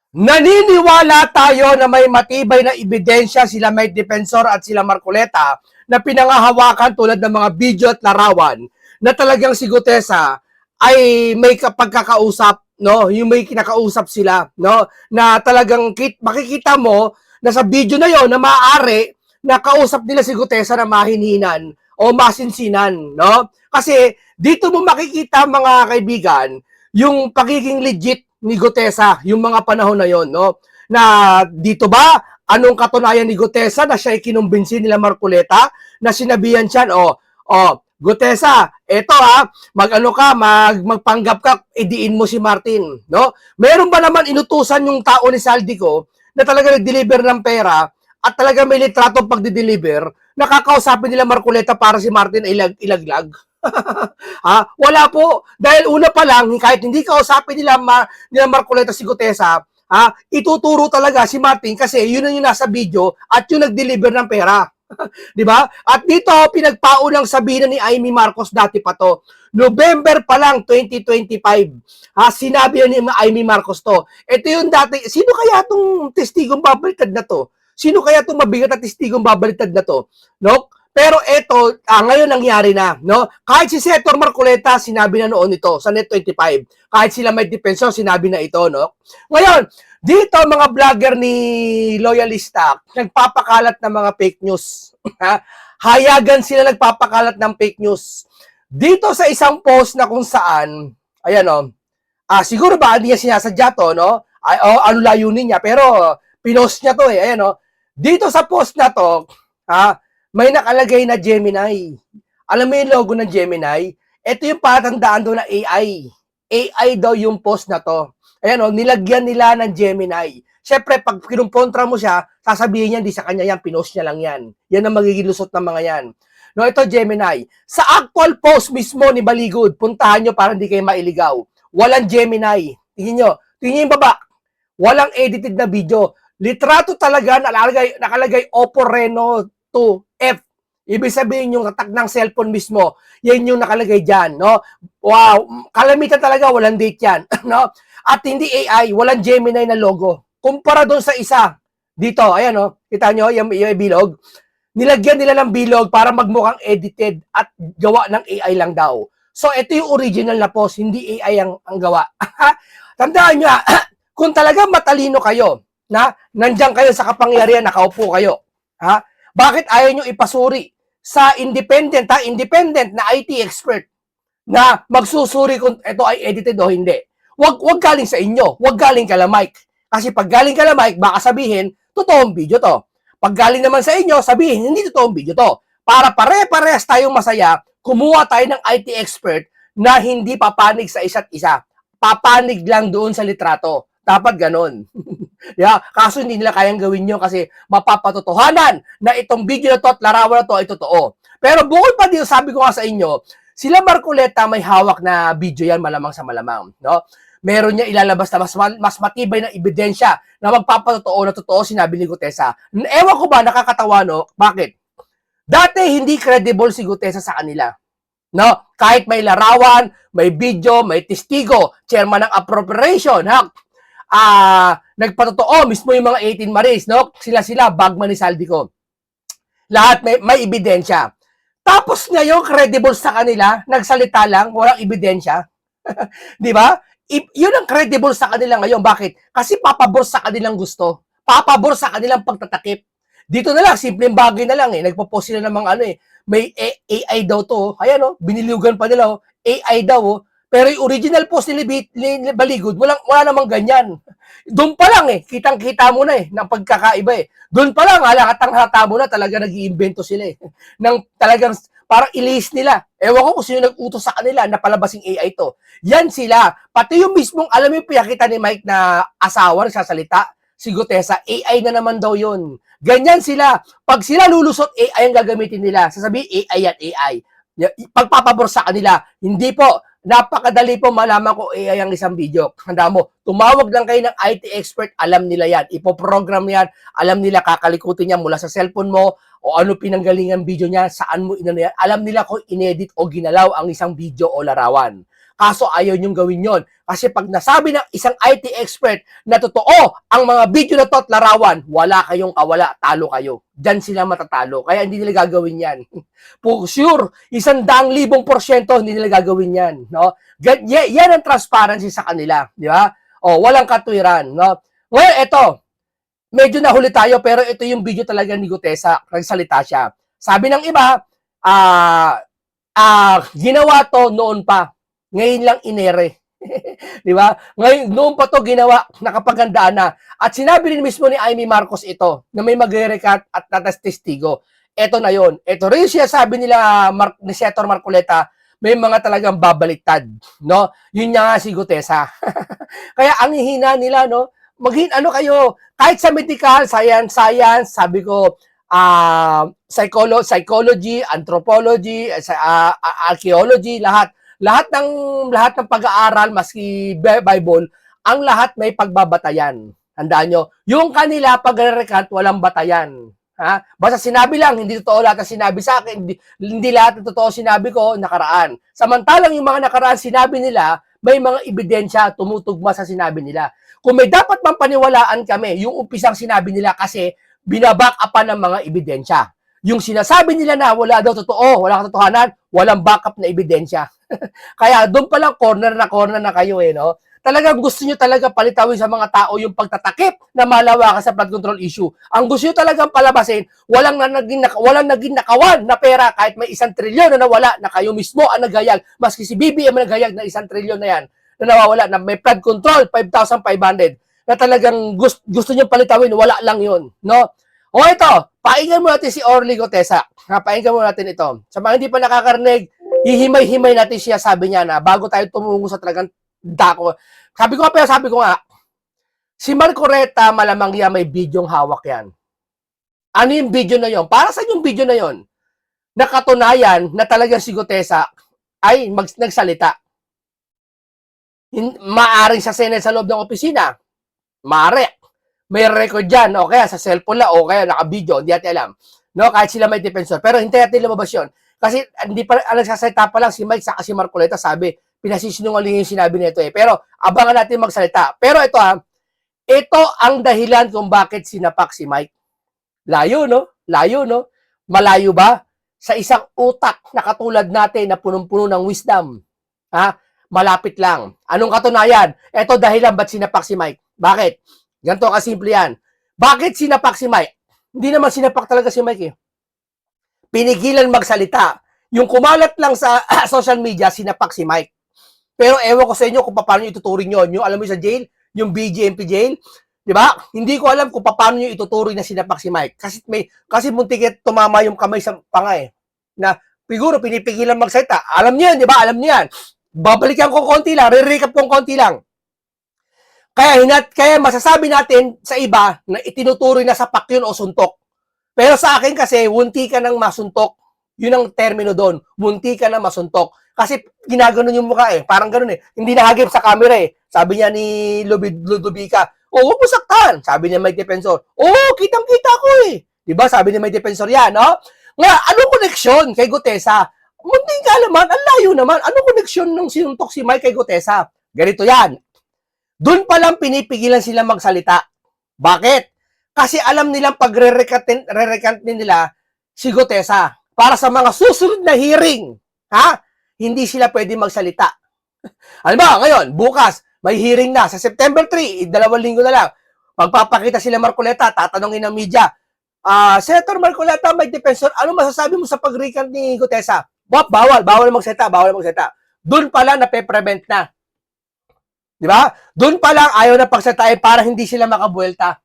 Naniniwala tayo na may matibay na ebidensya sila Mike Defensor at sila Marcoleta na pinangahawakan tulad ng mga video at larawan na talagang si Gutesa ay may pagkakausap, no? Yung may kinakausap sila, no? Na talagang makikita mo na sa video na yon na maaari na kausap nila si Gutesa na mahinhinan o masinsinan, no? Kasi dito mo makikita mga kaibigan yung pagiging legit ni Gutesa, yung mga panahon na yon, no? Na dito ba, anong katunayan ni Gutesa na siya ay kinumbinsi nila Marcoleta na sinabihan siya, Gutesa, eto mag-ano ka, magpanggap ka, idiin mo si Martin, no? Meron ba naman inutusan yung tao ni Saldico na talaga nag-deliver ng pera at talaga may litratong pagdi-deliver, nakakausapin nila Marcoleta para si Martin ilaglag? Wala po. Dahil una pa lang, kahit hindi kausapin nila Marcoleta si Gutesa, ituturo talaga si Martin kasi yun ang yung nasa video at yung nag-deliver ng pera. Di ba? At dito, pinagpaunang sabihin ni Amy Marcos dati pa to. November pa lang, 2025. Sinabi ni Amy Marcos to. Ito yung dati, sino kaya itong testigong babalitad na to? Sino kaya itong mabigat na testigong babalitad na to? No? Pero ito, ngayon nangyari na, no? Kahit si Senator Marcoleta, sinabi na noon ito sa Net25. Kahit sila may defensor, sinabi na ito, no? Ngayon, dito mga vlogger ni Loyalista, nagpapakalat ng mga fake news. Hayagan sila nagpapakalat ng fake news. Dito sa isang post na kung saan, ayan siguro ba hindi niya sinasadya to, no? Ano layunin niya, pero pinost niya to ayan Dito sa post na to, may nakalagay na Gemini. Alam mo yung logo ng Gemini? Ito yung patandaan doon na AI. AI daw yung post na to. Ayan nilagyan nila ng Gemini. Siyempre, pag kinumpontra mo siya, sasabihin niya, hindi sa kanya yan, pinost niya lang yan. Yan ang magiging lusot ng mga yan. No, ito Gemini. Sa actual post mismo ni Baligod, puntahan nyo para hindi kayo mailigaw. Walang Gemini. Tingin nyo yung baba. Walang edited na video. Litrato talaga, nakalagay Oppo Reno 2F. Ibig sabihin yung tatak ng cellphone mismo, yan yung nakalagay dyan, no? Wow, kalamitan talaga, walang date yan, no? At hindi AI, walang Gemini na logo. Kumpara doon sa isa, dito, ayan, kita nyo, yung bilog. Nilagyan nila ng bilog para magmukhang edited at gawa ng AI lang daw. So, ito yung original na post, hindi AI ang gawa. Tandaan nyo, kung talagang matalino kayo, na nandiyan kayo sa kapangyarihan, nakaupo kayo, bakit ayaw nyo ipasuri sa independent na IT expert na magsusuri kung ito ay edited o hindi? Wag galing sa inyo, wag galing kala Mike. Kasi pag galing kala Mike, baka sabihin, totoong video to. Pag galing naman sa inyo, sabihin, hindi totoong video to. Para pare-parehas tayong masaya, kumuha tayo ng IT expert na hindi papanig sa isa't isa. Papanig lang doon sa litrato. Dapat ganon. Kaso hindi nila kayang gawin yun kasi mapapatotohanan na itong video na to at larawan na to ay totoo. Pero bukod pa dito, sabi ko nga sa inyo, sila Marcoleta may hawak na video yan malamang sa malamang. No? Meron niya ilalabas na mas matibay na ebidensya na magpapatotoo na totoo sinabi ni Gutesa. Ewan ko ba, nakakatawa, no? Bakit? Dati hindi credible si Gutesa sa kanila. No? Kahit may larawan, may video, may testigo, chairman ng appropriation, nagpatotoo mismo yung mga 18 Maris, no? Sila bagman ni Saldico. Lahat may ebidensya. Tapos ngayon credible sa kanila, nagsalita lang, walang ebidensya. 'Di ba? Yun ang credible sa kanila ngayon. Bakit? Kasi papabor sa kanilang gusto. Papabor sa kanilang pagtatakip. Dito na lang, simpleng bagay na lang nagpo-post sila ng mga may AI daw to. Ayan biniliugan pa nila AI daw Pero yung original post ni Baligod, wala namang ganyan. Doon pa lang kitang-kita mo na ng pagkakaiba Doon pa lang, halata mo na talaga nag-iimbento sila Nang talagang parang ilis nila. Ewan ko kung sino nag-utos sa kanila na palabasing AI to. Yan sila. Pati yung mismong, alam mo yung pinakita ni Mike na asawa, nagsasalita, si Gutesa, AI na naman daw yun. Ganyan sila. Pag sila lulusot, AI ang gagamitin nila. Sasabihin, AI yan, AI. Pagpapabor sa kanila, hindi po. Napakadali po malaman ko AI ang isang video. Handa mo, tumawag lang kayo ng IT expert, alam nila yan. Ipoprogram yan, alam nila kakalikutin niya mula sa cellphone mo o ano pinanggalingan video niya, saan mo inano yan. Alam nila kung inedit o ginalaw ang isang video o larawan. Kaso ayaw niyong gawin yon. Kasi pag nasabi ng isang IT expert na totoo ang mga video na to at larawan, wala kayong kawala, talo kayo. Diyan sila matatalo. Kaya hindi nila gagawin yan. For sure, 100,000% hindi nila gagawin yan. No? Yan ang transparency sa kanila. Di ba? O, walang katwiran. No? Ngayon, ito, medyo nahuli tayo, pero ito yung video talaga ni Gutesa. Nagsalita siya. Sabi ng iba, ginawa to noon pa. Ngayon lang inere. Di ba? Ngayon, noon pa to ginawa, nakapagandaan na. At sinabi rin mismo ni Amy Marcos ito, na may magre-recat at testigo. Ito na yon. Ito rin siya sabi nila ni Senator Marcoleta, may mga talagang babaliktad. No? Yun nga si Gutesa. Kaya ang hihina nila, no? Ano kayo, kahit sa medical, science, sabi ko, psychology, anthropology, archaeology, lahat ng pag-aaral, maski Bible, ang lahat may pagbabatayan. Tandaan nyo, yung kanila pagre-recant, walang batayan. Ha? Basta sinabi lang, hindi totoo lahat ng sinabi sa akin, hindi lahat ng totoo sinabi ko, nakaraan. Samantalang yung mga nakaraan sinabi nila, may mga ebidensya tumutugma sa sinabi nila. Kung may dapat bang paniwalaan kami, yung umpisang sinabi nila kasi binaback upan ng mga ebidensya. Yung sinasabi nila na wala daw totoo, wala katotohanan, walang backup na ebidensya. Kaya doon pa lang corner na kayo no? Talagang gusto nyo talaga palitawin sa mga tao yung pagtatakip na malawakan sa flood control issue. Ang gusto nyo talagang palabasin, walang naging nakawan na pera kahit may 1 trilyon na nawala na kayo mismo ang nagayag. Maski si BBM ang nagayag na 1 trilyon na yan na nawawala, na may flood control, 5,500 na talagang gusto nyo palitawin, wala lang yun. No? O ito, painggan mo natin si Orly Gutesa. Painggan mo natin ito. Sa mga hindi pa nakakarinig, hihimay-himay natin siya, sabi niya na bago tayo tumungo sa talagang dako. Sabi ko nga, si Marcoleta malamang yan may bidyong hawak yan. Ano yung video na yon? Para sa yung video na yon? Nakatunayan na talagang si Gutesa ay nagsalita. Maaring sa Senate sa loob ng opisina. Maaari. May record dyan, o kaya sa cellphone lang, o kaya naka-video, hindi natin alam. No, kahit sila may defensor. Pero hindi natin lumabas yun. Kasi hindi pa, nagsasalita pa lang si Mike sa si Marcoleta, sabi, pinasisinungaling yung sinabi nito Pero abangan natin magsalita. Pero ito ito ang dahilan kung bakit sinapak si Mike. Layo, no? Malayo ba? Sa isang utak na katulad natin na punong-puno ng wisdom. Ha? Malapit lang. Anong katunayan? Ito dahilan ba't sinapak si Mike. Bakit? Ganito kasimple yan. Bakit sinapak si Mike? Hindi naman sinapak talaga si Mike Pinigilan magsalita. Yung kumalat lang sa social media, sinapak si Mike. Pero ewan ko sa inyo kung paano nyo ituturing yun. Yung alam mo sa jail, yung BJMP jail, di ba? Hindi ko alam kung paano nyo ituturing na sinapak si Mike. Kasi muntik tumama yung kamay sa panga Na siguro pinipigilan magsalita. Alam niyo yan, di ba? Alam niyo yan. Babalikan ko konti lang, re-recap ko konti lang. Kaya masasabi natin sa iba na itinuturing na sapak yun o suntok. Pero sa akin kasi, wunti ka ng masuntok. Yun ang termino doon. Wunti ka ng masuntok. Kasi ginaganon yung mukha Parang ganun Hindi nahagip sa camera Sabi niya ni Ludovica, huwag mo saktan. Sabi niya may defensor, kitang-kita ko Diba? Sabi niya may defensor yan, no? Nga, anong koneksyon kay Gutesa? Munting ka naman, ang layo naman. Anong koneksyon nung sinuntok si Mike kay Gutesa? Ganito yan. Doon pa lang pinipigilan sila magsalita. Bakit? Kasi alam nilang pag-re-recant nila si Gutesa para sa mga susunod na hearing. Hindi sila pwede magsalita. Alam ba, ngayon, bukas, may hearing na. Sa September 3, 2 linggo na lang. Magpapakita sila Marcoleta, tatanungin ng media. Senator Marcoleta, may defensor, ano masasabi mo sa pag-recant ni Gutesa? Bawal magsalita. Doon pala nape-prevent na. Di ba? Doon pa lang ayaw na pagsalitain para hindi sila makabuelta.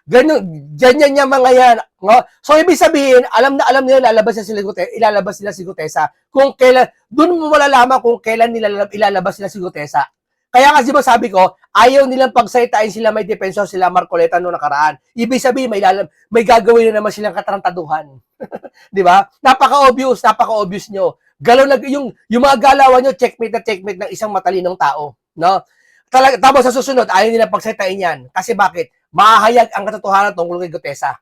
Ganyan yung mga yan. No? So, ibig sabihin, alam nila ilalabas nila si Gutesa kung kailan, doon mo malalaman kung kailan nila ilalabas nila si Gutesa. Kaya kasi ba sabi ko, ayaw nilang pagsalitain sila may defensor, sila Marcoleta noong nakaraan. Ibig sabihin, may gagawin na naman silang katarantaduhan. Di ba? Napaka-obvious nyo. Yung mga galawan nyo, checkmate ng isang matalinong tao. No? Tapos sa susunod, ayaw nila pagsalitain yan. Kasi bakit? Mahahayag ang katotohanan tungkol kay Gutesa.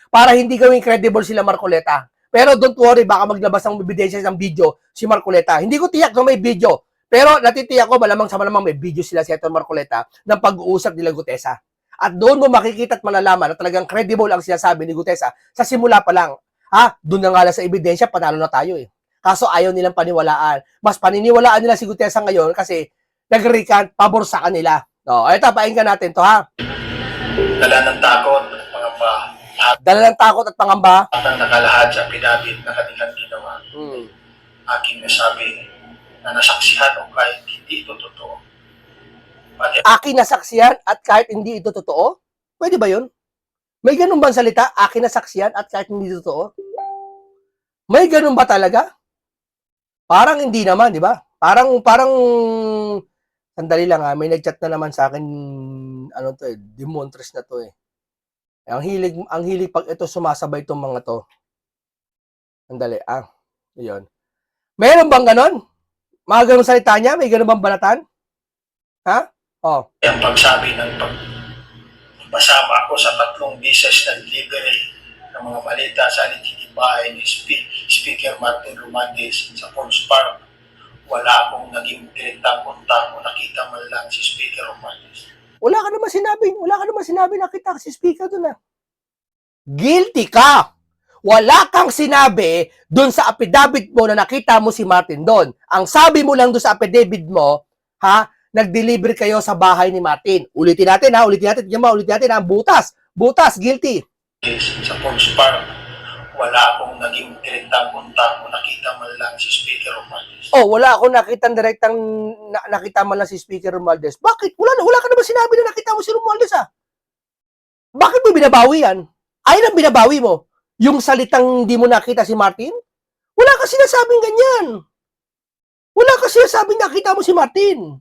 Para hindi gawing credible sila Marcoleta. Pero don't worry, baka maglabas ng ebidensya ng video si Marcoleta. Hindi ko tiyak na may video. Pero natitiyak ko, malamang sa malamang may video sila si Senator Marcoleta ng pag-uusap nila Gutesa. At doon mo makikita at malalaman na talagang credible ang sinasabi ni Gutesa sa simula pa lang. Doon na nga lang sa ebidensya, panalo na tayo eh. Kaso ayaw nilang paniwalaan. Mas paniniwalaan nila si Gutesa ngayon kasi nag-recant pabor sa kanila. Ito, painggan natin to ha. Dala ng takot at pangamba. Dala ng takot at pangamba. At ang nakalahad sa pinabit na kanilang ginawa. Aking nasabi na nasaksihan o kahit hindi ito totoo. Aking nasaksihan at kahit hindi ito totoo? Pwede ba yun? May ganun bang salita? Aking nasaksihan at kahit hindi ito totoo? May ganun ba talaga? Parang hindi naman, di ba? Parang sandali lang may nag-chat na naman sa akin, Demontres na to eh. Ang hilig pag ito sumasabay itong mga to. Sandali, yun. Meron bang ganon? Mga ganong salita niya? May ganon bang balatan? Ang pagsabi ng pagsama ako sa 3 beses na delivery ng mga balita sa bahay ni Speaker Martin Romualdez sa Falls Park. Wala akong naging direktang kontak o nakita man lang si Speaker Romualdez. Wala ka naman sinabi nakita ka si Speaker doon Guilty ka! Wala kang sinabi doon sa affidavit mo na nakita mo si Martin doon. Ang sabi mo lang doon sa affidavit mo, nag-deliver kayo sa bahay ni Martin. Ulitin natin. Butas, guilty. Sa Falls Park, wala akong naging direktang kontak o nakita man lang si Speaker Romualdez. Wala akong nakita man lang si Speaker Romualdez. Bakit? Wala ka naman sinabi na nakita mo si Romualdez Bakit mo binabawi yan? Ayun ang binabawi mo. Yung salitang hindi mo nakita si Martin? Wala ka sinasabing ganyan. Wala ka sinasabing nakita mo si Martin.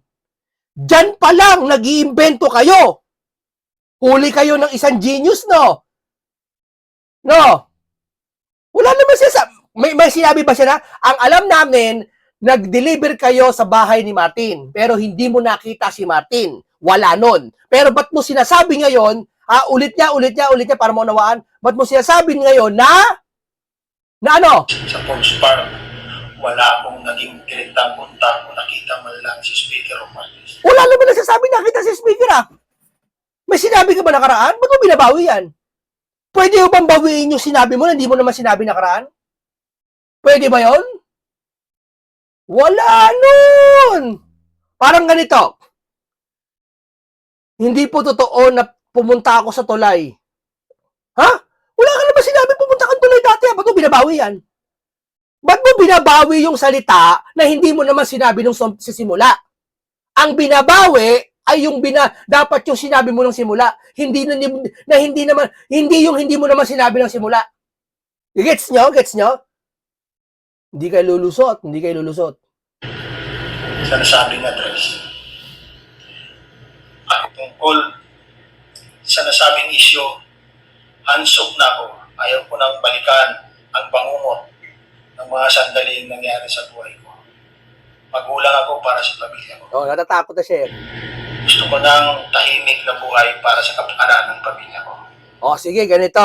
Diyan pa lang, nag-iimbento kayo. Huli kayo ng isang genius, no? Wala naman siya. May sinabi ba siya na, ang alam namin, nag-deliver kayo sa bahay ni Martin, pero hindi mo nakita si Martin. Wala nun. Pero ba't mo sinasabi ngayon, ulit niya, para maunawaan, ba't mo sinasabi ngayon na ano? Sa Falls Park, wala akong naging direktang kontak o nakita man lang si Speaker Romualdez. Wala naman nagsasabi nakita si Speaker May sinabi ka ba nakaraan? Ba't mo binabawi yan? Pwede mo bang bawiin yung sinabi mo na hindi mo naman sinabi nakaraan? Pwede ba yon? Wala nun! Parang ganito. Hindi po totoo na pumunta ako sa tulay. Wala ka naman sinabi pumunta kang tulay dati. Ba't mo binabawi yan? Ba't mo binabawi yung salita na hindi mo naman sinabi nung sisimula? Ang binabawi ay yung dapat yung sinabi mo nung simula. Hindi mo naman sinabi nung simula. Gets nyo? Hindi kayo lulusot. Sa nasabing address. Tungkol sa nasabing isyo, hands-off na ako. Ayaw ko nang balikan ang bangungot ng mga sandaling nangyari sa buhay ko. Magulang ako para sa pamilya ko. Natatakot na siya. Gusto ko ng tahimik na buhay para sa kapakanan ng pamilya ko. Sige, ganito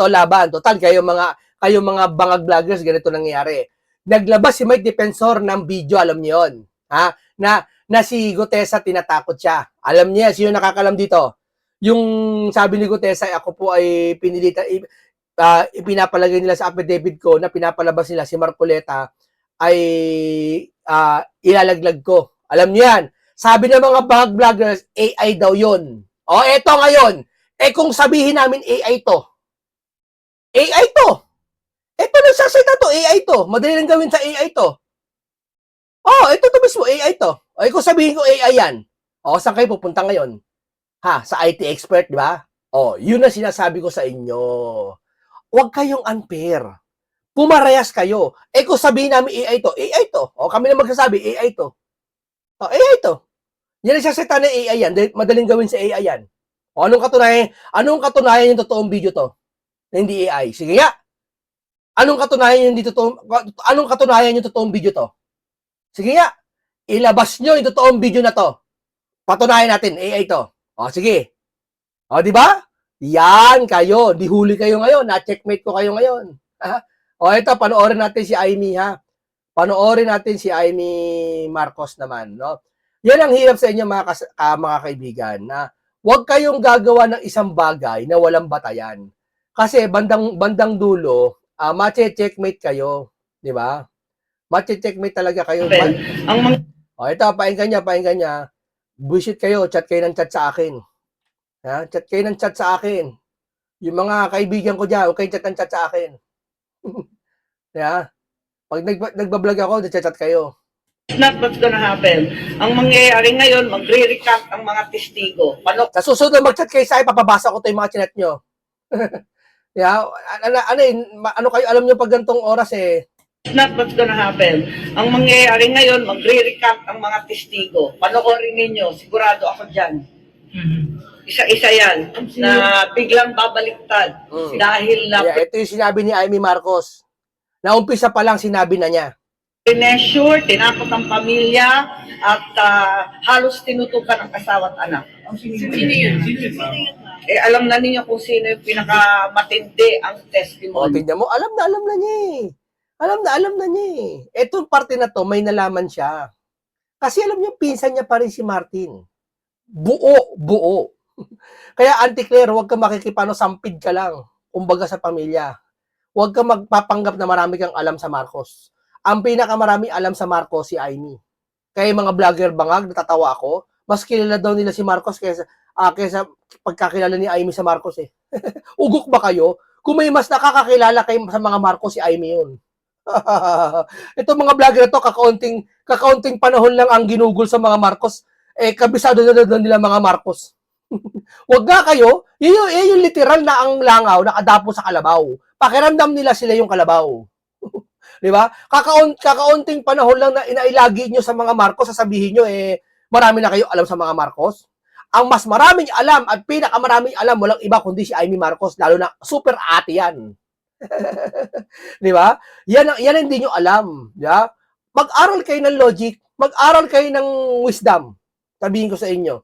laban. Total, kayo mga bangag vloggers, ganito nangyayari. Naglabas si Mike Defensor ng video, alam niyo yun. Na si Gutesa tinatakot siya. Alam niya, sino nakakalam dito? Yung sabi ni Gutesa, ako po ay pinilitan, ipinapalagay nila sa affidavit ko na pinapalabas nila si Marcoleta ay ilalaglag ko. Alam niyo yan. Sabi ng mga bangag vloggers, AI daw yun. Eto ngayon. Kung sabihin namin AI to. Ito nagsasalita to, AI to. Madali lang gawin sa AI to. Ito to mismo, AI to. Kung sabihin ko AI yan. Saan kayo pupunta ngayon? Sa IT expert, di ba? Yun ang sinasabi ko sa inyo. Huwag kayong unfair. Pumarehas kayo. Kung sabihin namin AI to. Kami na magsasabi, AI to. AI to. Yan ang sasita ng AI yan. Madaling gawin sa AI yan. Anong katunayan yung totoong video to? Na hindi AI. Sige nga. Anong katunayan yung totoong video to? Sige nga. Ilabas nyo yung totoong video na to. Patunayan natin, AI to. Sige. Di ba? Yan kayo. Di huli kayo ngayon. Na-checkmate ko kayo ngayon. Ito, panoorin natin si Amy, panoorin natin si Amy Marcos naman, no? Yan ang hirap sa inyo mga kaibigan, na huwag kayong gagawa ng isang bagay na walang batayan. Kasi bandang dulo, mache-checkmate kayo, di ba? Mache-checkmate talaga kayo. Ito, pakinggan niya. Bullshit kayo, chat kayo ng chat sa akin. Ha? Chat kayo ng chat sa akin. Yung mga kaibigan ko dyan, huwag kayong chat ng chat sa akin. Yeah. Pag nagbablog ako, chat kayo. It's not what's gonna happen. Ang mangyayari ngayon, magre-recant ang mga testigo. Sa susunod na mag-chat kayo sa akin, papabasa ko ito yung mga chinat nyo. Yeah. Ano kayo, alam nyo pag gantong oras It's not what's gonna happen. Ang mangyayari ngayon, magre-recant ang mga testigo. Panoorin ninyo, sigurado ako dyan. Isa-isa yan, na biglang babaliktad. Dahil ito yung sinabi ni Amy Marcos. Naumpisa pa lang, sinabi na niya. Pressure, tinakot ang pamilya, at halos tinutukan ang asawa at anak. Sino yun? Alam na ninyo kung sino yung pinakamatindi ang testimony. Tingnan mo, alam na niya Alam na niya Etong parte na to, may nalaman siya. Kasi alam niyo, pinsan niya pa rin si Martin. Buo. Kaya Auntie Claire, huwag ka makikipano, sampid ka lang. Kumbaga sa pamilya. Huwag ka magpapanggap na marami kang alam sa Marcos. Ang pinakamarami alam sa Marcos si Amy. Kaya mga vlogger bangag, natatawa ako, mas kilala daw nila si Marcos kaysa pagkakilala ni Amy sa Marcos Ugok ba kayo? Kung may mas nakakakilala kayo sa mga Marcos, si Amy yun. Ito mga vlogger to, kakaunting panahon lang ang ginugol sa mga Marcos, kabisado na nila mga Marcos. Wag nga kayo, yung literal na ang langaw nakadapo sa kalabaw. Pakiramdam nila sila yung kalabaw. Di ba? Kakaunting panahon lang na inailagi nyo sa mga Marcos, sasabihin nyo, marami na kayo alam sa mga Marcos. Ang mas maraming alam at pinakamaraming alam, walang iba kundi si Amy Marcos, lalo na super ate yan. Di ba? Yan ang hindi nyo alam. Yeah? Mag-aral kayo ng logic, mag-aral kayo ng wisdom. Sabihin ko sa inyo.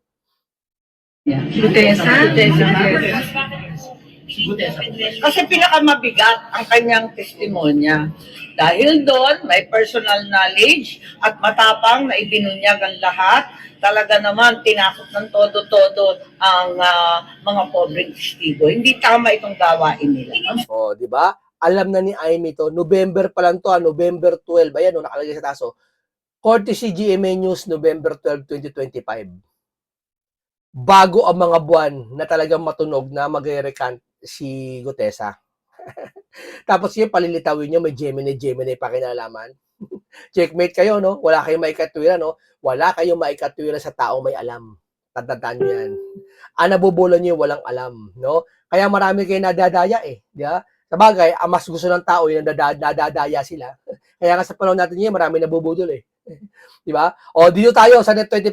Kasi pinakamabigat ang kanyang testimonya. Dahil doon, may personal knowledge at matapang na ibinunyag ang lahat. Talaga naman, tinakot ng todo-todo ang mga pobreng testigo. Hindi tama itong gawain nila. Di ba? Alam na ni Amy to. November pa lang to, November 12. Ayan, nakalagay sa taso. Courtesy GMA News, November 12, 2025. Bago ang mga buwan na talagang matunog na magre-recant si Gutesa. Tapos yun, palilitawin nyo, may Gemini pa kinalaman. Checkmate kayo, no? Wala kayong maikatwira, no? Wala kayong maikatwira sa taong may alam. Tandaan nyo yan. Nabubulan nyo walang alam, no? Kaya marami kayo nadadaya, di ba? Sabagay, ang mas gusto ng tao yung nadadaya sila. Kaya nga sa panahon natin yun, marami nabubudol, di ba? O, dito tayo sa Net 25,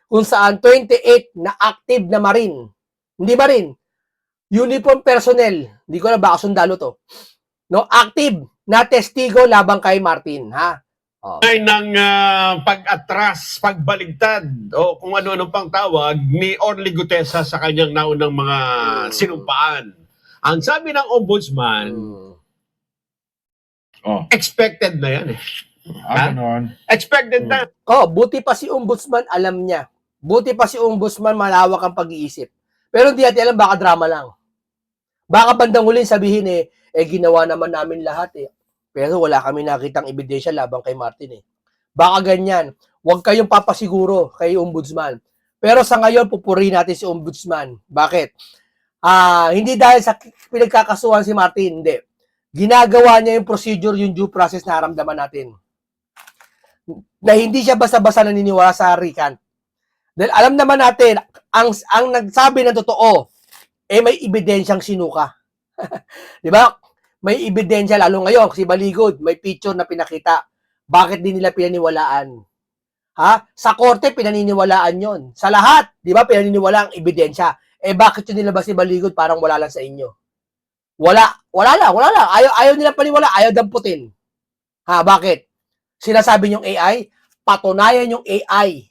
kung saan 28 na active na Marine. Hindi Marine, uniform personnel, hindi ko na baka sundalo to, no, active na testigo labang kay Martin, ha? Ay ng pag-atras, pagbaligtad, o kung ano-ano pang tawag ni Orly Gutesa sa kanyang naunang mga sinumpaan. Ang sabi ng ombudsman, expected na yan Expected na. Buti pa si ombudsman alam niya. Buti pa si ombudsman malawak ang pag-iisip. Pero hindi natin alam, baka drama lang. Baka bandang huli sabihin ginawa naman namin lahat Pero wala kami nakitang ebidensya labang kay Martin Baka ganyan. Huwag kayong papasiguro kay ombudsman. Pero sa ngayon, pupurihin natin si ombudsman. Bakit? Hindi dahil sa pinagkakasuhan si Martin, hindi. Ginagawa niya yung procedure, yung due process na naramdaman natin. Na hindi siya basta-basta naniniwala sa recant. Dahil alam naman natin, ang nagsabi ng totoo, may ebidensyang sinuka. Di ba? May ebidensya, lalo ngayon, si Baligod, may picture na pinakita. Bakit di nila pinaniwalaan? Sa korte, pinaniniwalaan yon. Sa lahat, di ba, pinaniniwala ang ebidensya. Bakit yun nilabas si Baligod parang wala lang sa inyo? Wala lang. Ayaw nila paniwala, ayaw damputin. Bakit? Sinasabi niyong AI, patunayan yung AI,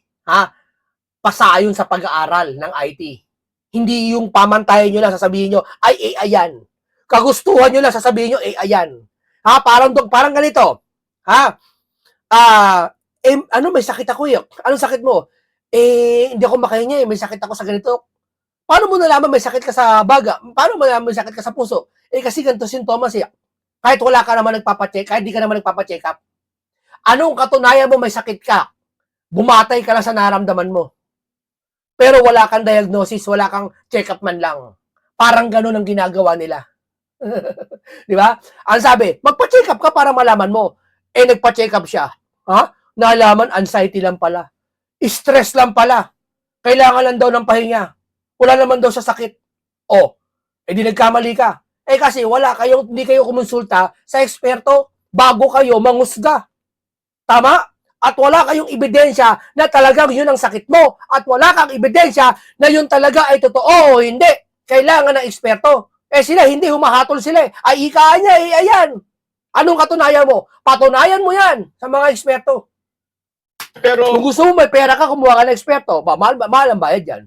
pasayon sa pag-aaral ng IT. Hindi yung pamantayan nyo lang, sasabihin nyo, ay AI yan. Kagustuhan nyo lang, sasabihin nyo, AI yan. Parang ganito. may sakit ako eh. Anong sakit mo? Hindi ako makahinga eh, may sakit ako sa ganito. Paano mo nalaman may sakit ka sa baga? Paano mo nalaman may sakit ka sa puso? Kasi ganito sintomas eh. Kahit wala ka naman nagpapacheck, kahit di ka naman nagpapacheck up. Anong katunayan mo may sakit ka? Bumatay ka lang sa naramdaman mo. Pero wala kang diagnosis, wala kang check-up man lang. Parang ganun ang ginagawa nila. Di ba? Ang sabi, magpa-check up ka para malaman mo. Nagpa-check up siya. Ha? Nalaman, anxiety lang pala. Stress lang pala. Kailangan lang daw ng pahinga. Wala naman daw sa sakit. Di nagkamali ka. Kasi hindi kayo kumonsulta sa eksperto bago kayo mangusga. Tama? At wala kayong ebidensya na talagang yun ang sakit mo. At wala kang ebidensya na yun talaga ay totoo o hindi. Kailangan ng eksperto. Sila, hindi humahatol sila. Ika niya, ayan. Anong katunayan mo? Patunayan mo yan sa mga eksperto. Pero Kung gusto mo may pera ka, kumuha ka ng eksperto. Mahal ang bayad yan.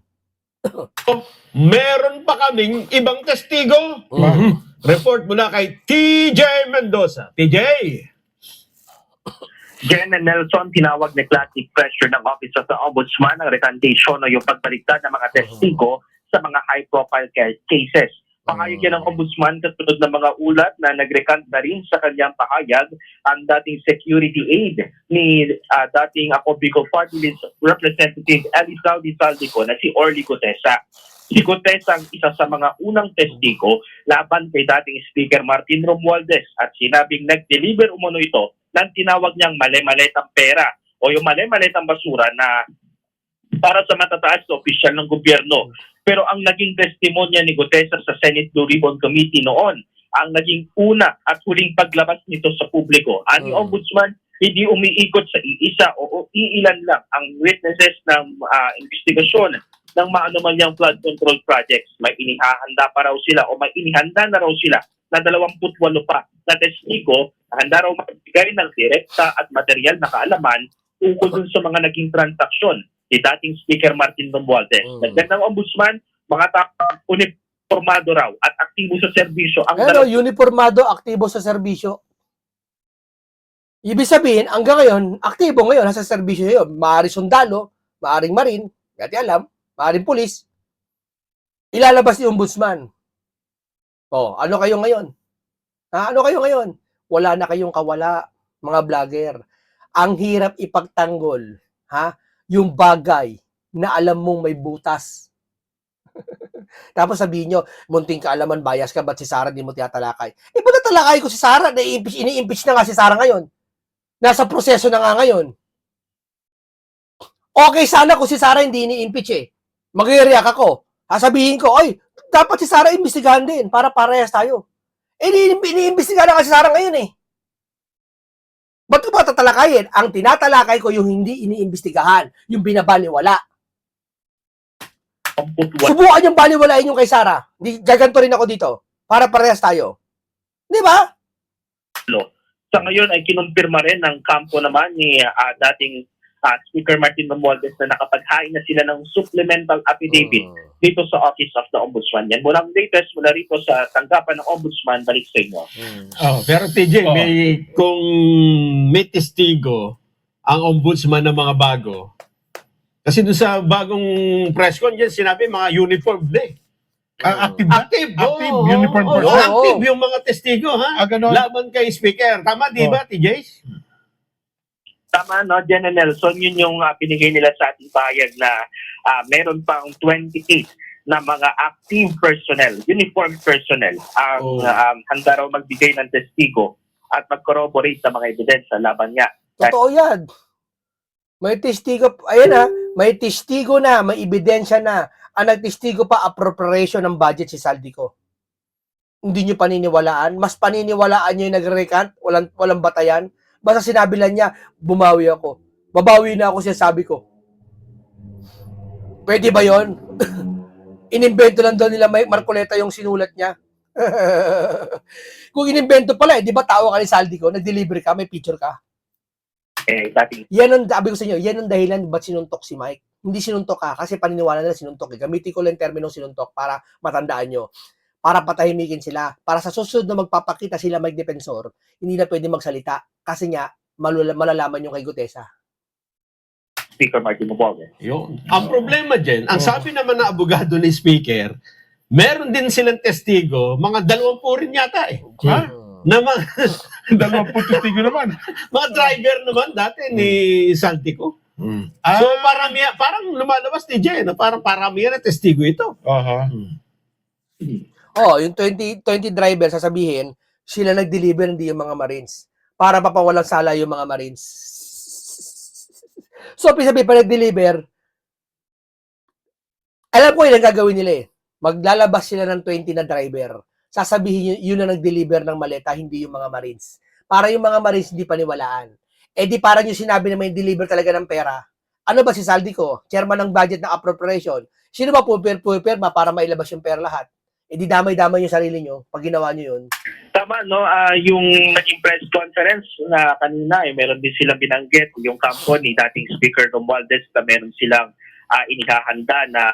meron pa kaming ibang testigo. Report mula kay TJ Mendoza. TJ! Jen and Nelson, tinawag ni Classic Pressure ng Office of the Ombudsman ang recantation o yung pagbaliktad ng mga testigo sa mga high-profile cases. Pahayag yan ng Ombudsman kasunod ng mga ulat na nag-recant na rin sa kanyang pahayag ang dating security aide ni dating Ako Bicol Party List Representative Elisaudi Saldico na si Orly Gutesa. Si Gutesa ang isa sa mga unang testigo laban kay dating Speaker Martin Romualdez at sinabing nag-deliver umano ito ng tinawag niyang mali-malitang pera o yung mali-malitang basura na para sa matataas na opisyal ng gobyerno. Pero ang naging testimonya ni Gutesa sa Senate Blue Ribbon Committee noon, ang naging una at huling paglabas nito sa publiko. Ang Ombudsman, hindi umiikot sa iisa o iilan lang ang witnesses ng investigasyon ng maanumanyang flood control projects. May inihahanda pa raw sila o may inihanda na raw sila na 28 pa na testigo na handa raw magbigay ng direkta at material na kaalaman tungkol dun sa mga naging transaksyon ni dating Speaker Martin Romualdez. Dagdag ng Ombudsman, mga uniformado raw at aktibo sa serbisyo ang Uniformado, aktibo sa serbisyo. Ibig sabihin, hanggang ngayon, aktibo ngayon, nasa serbisyo yun. Maaaring sundalo, maaaring marin, hindi alam, maaaring pulis. Ilalabas ni Ombudsman. Ano kayo ngayon? Ano kayo ngayon? Wala na kayong kawala, mga vlogger. Ang hirap ipagtanggol, yung bagay na alam mong may butas. Tapos sabihin nyo, munting kaalaman, bias ka, ba't si Sara di mo tinatalakay? Ba't natalakay ko si Sara? Ini-impeach na nga si Sara ngayon. Nasa proseso na nga ngayon. Okay sana kung si Sara hindi ini-impeach eh. Mag-react ako. Sasabihin ko, dapat si Sara imbestigahan din para parehas tayo. Ini-imbestigahan na kasi si Sara ngayon eh. Ba't ko ba tatalakayin? Ang tinatalakay ko yung hindi iniimbestigahan, yung binabaliwala. Subukan yung baliwalain yung kay Sara. Gaganto rin ako dito para parehas tayo. Di ba? Sa ngayon ay kinumpirma rin ng kampo naman ni dating Speaker Martin Romualdez na nakapaghain na sila ng supplemental affidavit dito sa Office of the Ombudsman. Yan mula ang latest mula rito sa tanggapan ng Ombudsman, balik sa inyo. Pero TJ, kung may testigo ang Ombudsman ng mga bago, kasi doon sa bagong press con, yan sinabi mga uniform na eh. Active uniform Oo, person. active yung mga testigo, ha? Ganon. Laban kay Speaker. Tama, di ba, TJ? Tama, no, Jen and Nelson, yun yung binigay nila sa ating pahayag na meron pang 28 na mga active personnel, uniformed personnel, ang handa raw magbigay ng testigo at mag-corroborate sa mga ebidensya laban niya. Totoo yan. May testigo, may testigo na, may ebidensya na. Ang nagtestigo pa, appropriation ng budget si Saldico. Hindi nyo paniniwalaan. Mas paniniwalaan nyo yung nag-recant, walang batayan. Basta sinabi lang niya, bumawi ako. Babawi na ako siya, sabi ko. Pwede ba yon? Inimbento lang doon nila Marcoleta yung sinulat niya. Kung inimbento pala, di ba tao ka ni Saldico, nag-deliver ka, may picture ka. Yan ang, sabi ko sa inyo, yan ang dahilan ba't sinuntok si Mike. Hindi sinuntok ka, kasi paniniwala nila sinuntok. Gamitin ko lang yung termino sinuntok para matandaan nyo. Para patahimikin sila. Para sa susunod na magpapakita sila Mike Defensor, hindi na pwede magsalita. Kasi nga, malalaman yung kay Gutesa. Speaker Martin Romualdez. Yun. Ang problema dyan, ang sabi naman na abogado ni Speaker, meron din silang testigo, mga 20 rin yata eh. Ha? Na mga, 20 testigo naman. mga driver naman dati ni Saltico. Ah, So parang lumalabas ni Jen, parang paramihan na testigo ito. aha. Yung 20 driver, sasabihin, sila nag-deliver, hindi yung mga Marines. Para papawalang sala yung mga Marines. So, sabi pa nag-deliver, alam ko yun ang gagawin nila eh. Maglalabas sila ng 20 na driver. Sasabihin yun na nag-deliver ng maleta, hindi yung mga Marines. Para yung mga Marines hindi paniwalaan. Eh di parang yung sinabi na may deliver talaga ng pera. Ano ba si Saldico? Chairman ng budget ng appropriation. Sino ba pupirma para mailabas yung pera lahat? Eh di damay-damay yung sarili nyo pag ginawa nyo yun. Tama, no? Yung naging press conference na kanina, meron din silang binanggit yung kampo ni dating Speaker Romualdez na meron silang inihahanda na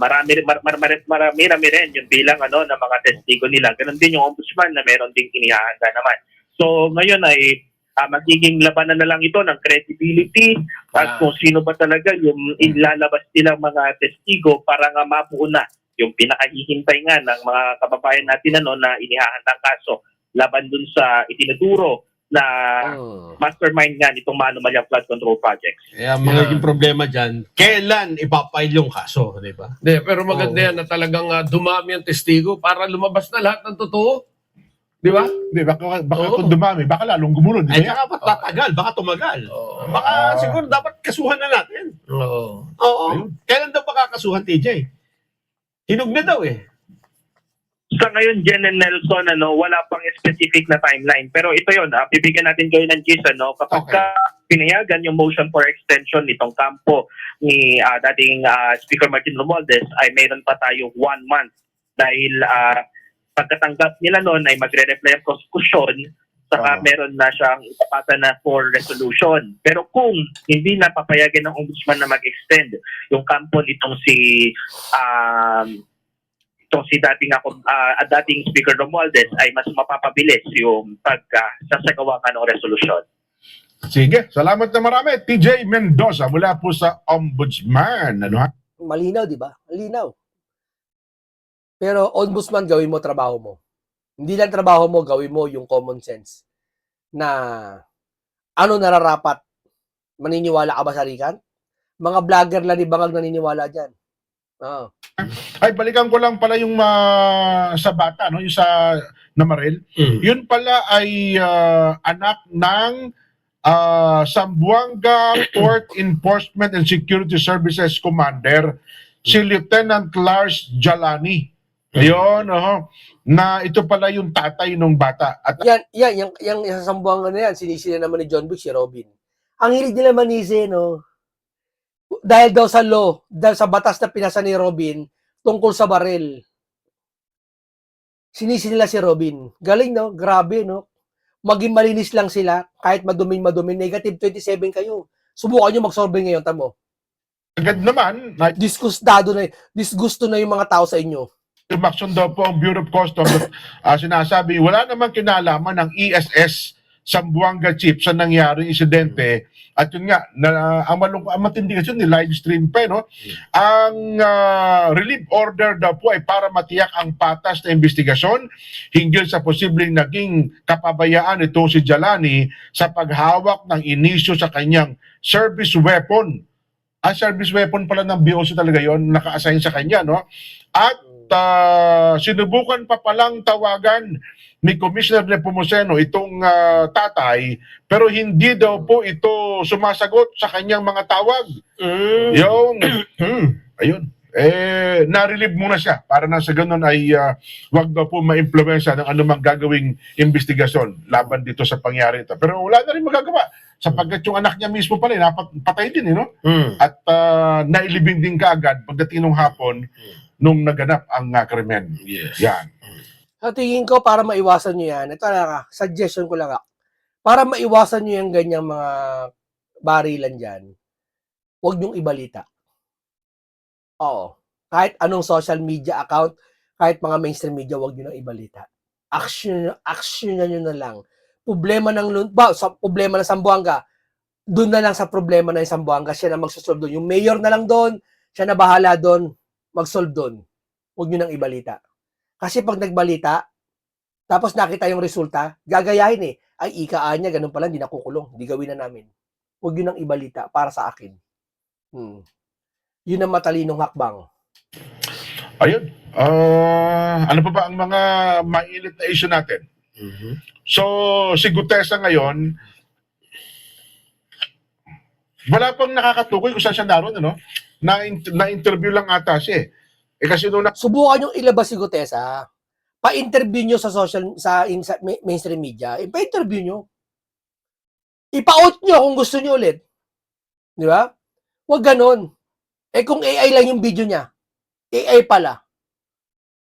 marami rin yung bilang ng mga testigo nila. Ganon din yung ombudsman na meron ding inihahanda naman. So ngayon ay magiging labanan na lang ito ng credibility at kung sino ba talaga yung ilalabas nilang mga testigo para nga mabuo na yung pinakahihintay nga ng mga kababayan natin na inihahandang kaso laban dun sa itinuturo na mastermind nga nitong Manumalyang Flood Control Projects. Kaya magiging problema dyan, kailan ipapail yung kaso, di ba? Hindi, pero maganda yan na talagang dumami ang testigo para lumabas na lahat ng totoo. Di ba? Hindi, baka Oo. kung dumami, baka lalong gumunod. Ay, Di ba? saka ba't tatagal? Baka tumagal. Baka siguro dapat kasuhan na natin. Oo. Oo. Kailan daw pakakasuhan, TJ? Hinog na daw eh. Sa ngayon, Jen and Nelson, wala pang specific na timeline. Pero ito yun, bibigyan natin kayo ng gist, kapag pinayagan yung motion for extension nitong kampo ni dating Speaker Martin Romualdez, ay mayroon pa tayo 1 month dahil pagkatanggap nila noon ay magre-reply ang prosecution, saka meron na siyang ipapasa na for resolution. Pero kung hindi na papayagan ng ombudsman na mag-extend yung kampo nitong si dating Speaker Romualdez, ay mas mapapabilis yung pagsasagawa ng resolusyon. Sige, salamat na marami. TJ Mendoza mula po sa Ombudsman. Ano ha? Malinaw, di ba? Malinaw. Pero ombudsman, gawin mo trabaho mo. Hindi lang trabaho mo, gawin mo yung common sense na ano nararapat. Maniniwala ka ba sa rikan? Mga vlogger lang ni Bangag naniniwala dyan. Ay, balikan ko lang pala yung sa bata, no? Yung sa Namaril. Yun pala ay anak ng Zamboanga Port Enforcement and Security Services Commander, si Lieutenant Lars Jalani. Ayun, na ito pala yung tatay ng bata. At Yung isasambuang na yan, sinisila naman ni John Wick, si Robin. Ang hilig nila manisi, no? Dahil daw sa law, dahil sa batas na pinasa ni Robin, tungkol sa baril. Sinisi nila si Robin. Galing, no? Grabe, no? Maging malinis lang sila, kahit maduming, negative 27 kayo. Subukan nyo mag-survey ngayon, tamo. agad naman, Disgusto na yung mga tao sa inyo. umaksyon daw po ang Bureau of Customs. Sinasabi, wala namang kinalaman ng ESS Zamboanga Chief sa nangyaring insidente. At yun nga, ang matindi kasi ni live stream pa, no? Ang relief order daw po ay para matiyak ang patas na investigasyon hinggil sa posibleng naging kapabayaan itong si Jalani sa paghawak ng inisyo sa kanyang service weapon. Service weapon pala ng BOC talaga yon, naka-assign sa kanya, no? At sinubukan pa palang tawagan ni Commissioner Nepomuceno itong tatay, pero hindi daw po ito sumasagot sa kanyang mga tawag. Yung, ayun, na-relieve muna siya para na sa ganun ay wag daw po ma-impluwensya ng anumang gagawing investigasyon laban dito sa pangyari ito. Pero wala na rin magagawa sapagkat yung anak niya mismo pala, patay din, no? At nailibing din kaagad pagdating ng hapon nung naganap ang krimen. Yes. Yan. Sa tingin ko, para maiwasan nyo yan, ito lang suggestion ko lang para maiwasan nyo yung ganyang mga barilan dyan, huwag nyong ibalita. Oo. Kahit anong social media account, kahit mga mainstream media, huwag nyo nang ibalita. Action nyo na lang. problema sa problema ng Zamboanga, doon na lang sa problema ng Zamboanga, siya na magsosolve doon. Yung mayor na lang doon, siya na bahala doon, mag-solve doon. Huwag nyo nang ibalita. Kasi pag nagbalita, tapos nakita yung resulta, gagayahin eh. Ay, ikaan niya, ganun pala, hindi nakukulong. Hindi gawin na namin. Huwag nyo nang ibalita para sa akin. Yun ang matalinong hakbang. Ayun. Ano pa ba ang mga mainit na issue natin? So, si Gutesa ngayon, wala pang nakakatukoy kung saan siya naroon, ano? Na-interview lang ata siya eh. Kasi nung Subukan yung ilabas si Gutesa. Pa-interview nyo sa mainstream media. Pa-interview nyo. Ipa-out nyo kung gusto nyo ulit. Di ba? Huwag ganon. Kung AI lang yung video niya, AI pala.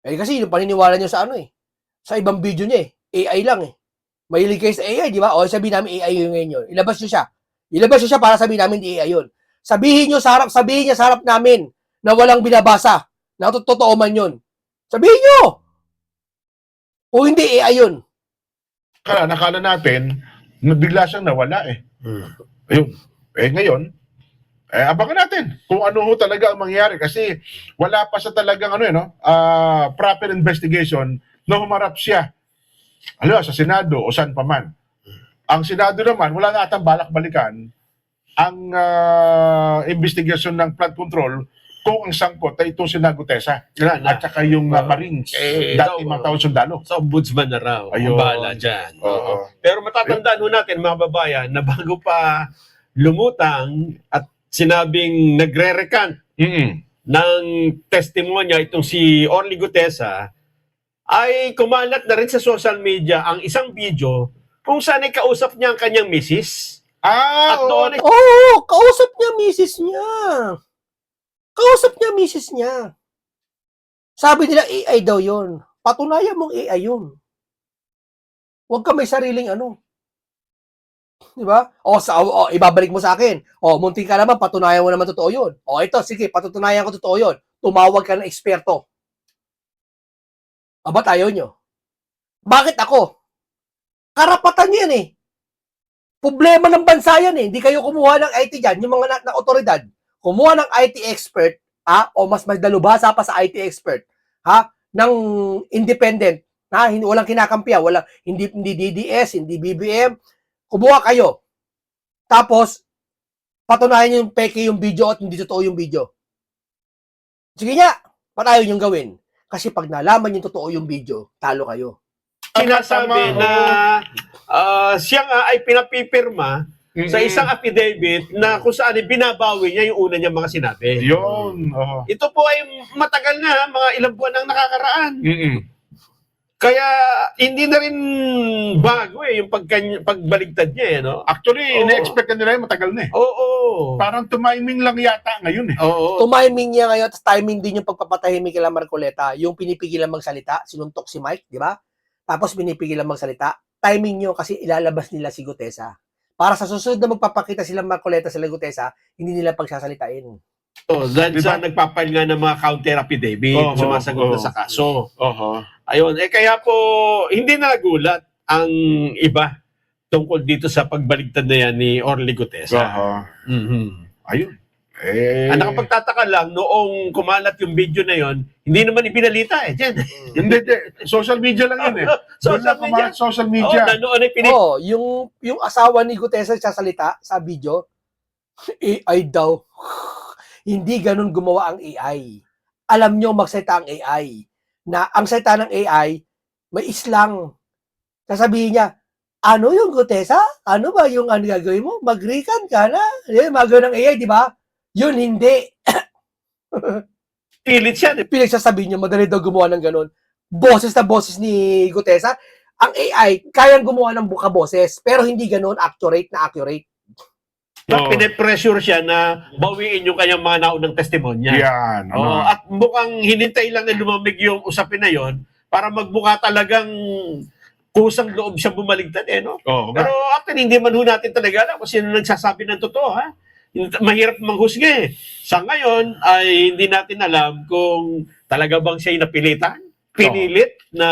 Kasi yung paniniwala nyo sa sa ibang video niya AI lang Mahilig kayo sa AI, di ba? O sabihin namin AI yung ngayon yun. Ilabas nyo siya. Ilabas nyo siya para sabihin namin di AI yun. Sabihin niya sa harap namin na walang binabasa. Na totoo man yun. Sabihin nyo! O hindi AI yun. nakala natin, bigla siyang nawala eh. Ayun. Ngayon, abangan natin kung ano ho talaga ang mangyayari kasi wala pa sa talagang proper investigation na humarap siya. Sa Senado o saan pa man. Ang Senado naman, wala na atang balak-balikan ang investigasyon ng flood control kung ang sangkot ay itong sina Gutesa at saka yung Marines, dati mga taon sundalo. Sa ombudsman na raw. Ayun. Ang bahala dyan. Oo. Pero matatandaan ho natin, mga babayan, na bago pa lumutang at sinabing nagre-recant ng testimonya itong si Orly Gutesa, ay kumalat na rin sa social media ang isang video kung saan ay kausap niya ang kanyang misis. At doon ay Kausap niya misis niya. Kausap niya misis niya. Sabi nila AI daw yun. Patunayan mong AI yun. Huwag ka may sariling Di ba? Ibabalik mo sa akin. Munti ka naman, patunayan mo naman totoo yun. Ito, sige, patutunayan ko totoo yun. Tumawag ka ng eksperto. Ba't ayaw nyo? Bakit ako? Karapatan yan Problema ng bansa yan Hindi kayo kumuha ng IT dyan, yung mga na otoridad. Kumuha ng IT expert, o mas dalubhasa pa sa IT expert, ng independent, walang kinakampiya, hindi DDS, hindi BBM. Kumuha kayo. Tapos, patunayan yung peke yung video at hindi totoo yung video. Sige nga, ba't ayaw yung gawin? Kasi pag nalaman yung totoo yung video, talo kayo. sinasabi na siya nga ay pinapipirma sa isang affidavit na kung saan binabawi niya yung una niyang mga sinabi. Yun. Ito po ay matagal na, mga ilang buwan ang nakakaraan. Kaya hindi na rin bago yung pagbaligtad niya no? Actually, ina-expect nila yung matagal na Oo. Parang tumiming lang yata ngayon Oo. Tumiming niya ngayon, tapos timing din yung pagpapatahimik kila Marcoleta, yung pinipigilan magsalita, sinuntok si Mike, di ba? Tapos pinipigilan magsalita, timing nyo kasi ilalabas nila si Gutesa. Para sa susunod na magpapakita sila Marcoleta sila Gutesa, hindi nila pagsasalitain. Dahil sa nagpapail nga ng mga counter affidavit, sumasagot na sa kaso. Ayun, kaya po, hindi nagulat ang iba tungkol dito sa pagbaligtad na yan ni Orly Gutesa. Ayun. Ang nakapagtataka lang, noong kumalat yung video na yon, hindi naman ipinalita dyan. Hindi. Social media lang yun Social media. Noon ay Yung asawa ni Gutesa sasalita sa video, AI daw. Hindi ganun gumawa ang AI. Alam nyo magsalita ang AI. Na ang salita ng AI, may islang. Sasabihin niya, ano yung Gutesa? Ano ba yung gagawin mo? Mag-recant ka na? Magawin ng AI, di ba? Yun, hindi. pilit siya. Pinagsasabihin niya, madali daw gumawa ng ganun. Boses na boses ni Gutesa. Ang AI, kayang gumawa ng buka-boses, pero hindi ganun accurate na accurate. Pine-pressure siya na bawiin yung kanyang mga naunang testimonya. Yan. At mukhang hinintay lang na lumamig yung usapin na yon para magbuka talagang kusang loob siya bumaligtad no? Pero actually, hindi man ho natin talaga alam kung sino nagsasabi ng totoo, Mahirap manghusga Sa ngayon, ay hindi natin alam kung talaga bang siya'y napilitan pinilit na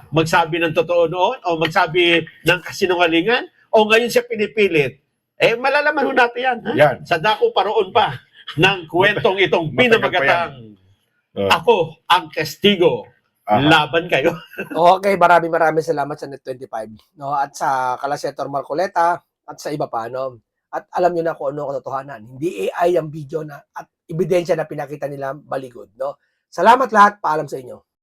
magsabi ng totoo noon o magsabi ng kasinungalingan o ngayon siya pinipilit? Eh, malalaman ho natin yan. Ha? Yan. Sa dako paroon pa ng kwentong itong Matagal pa pinamagatang Oh. ako ang testigo. Aha. Laban kayo. Okay, maraming salamat sa Net25, no? At sa Kalasetor Marcoleta at sa iba pa, no? At alam niyo na kung ano ang katotohanan. Hindi AI ang video na at ebidensya na pinakita nila baligod, no? Salamat lahat, paalam sa inyo.